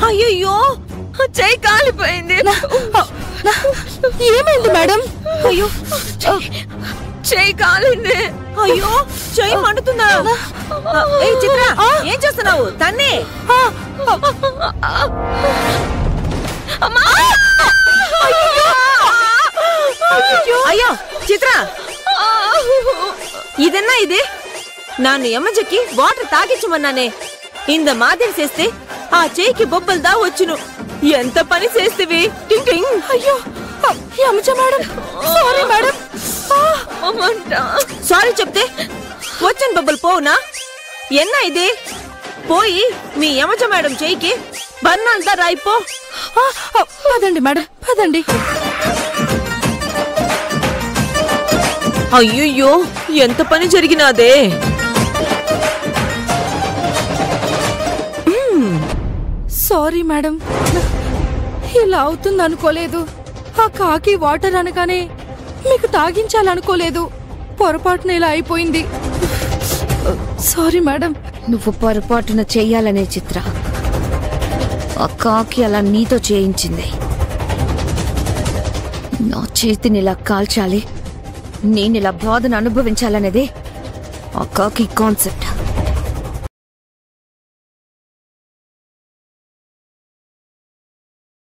అయ్యో చెయ్యి కాలిపోయింది. ఏమైంది మేడం? అయ్యో చెయ్యి కాలింది. అయ్యో చెయ్యి మండుతుందా? ఏ చిత్ర ఏం చేస్తున్నావు? తన్నే. అయ్యో చిత్ర ఇదన్నా ఇది నాను యమజకి వాటర్ తాగించమన్నానే. ఇంద మాదిరి చేస్తే ఆ చేయికి బొబ్బల్దా వచ్చును. ఎంత పని చేస్తేవి. అయ్యో యమజ మేడం, సారీ మేడం. సారీ చెప్తే వచ్చిన బొబ్బలు పోవునా? ఎన్నా ఇది? పోయి మీ యమజ మేడం చేయికి బన్నంతా రాయిపో. పదండి మేడం, పదండి. అయ్యో ఎంత పని జరిగినాదే. సారీ మేడం, ఇలా అవుతుంది అనుకోలేదు. ఆ కాకి వాటర్ అనగానే మీకు తాగించాలనుకోలేదు. పొరపాటున ఇలా అయిపోయింది. Sorry madam. నువ్వు పొరపాటున చెయ్యాలనే చిత్ర ఆ కాకి అలా నీతో చేయించింది. నా చేతిని ఇలా కాల్చాలి, నేనిలా బాధను అనుభవించాలనేదే ఆ కాకి కాన్సెప్ట్.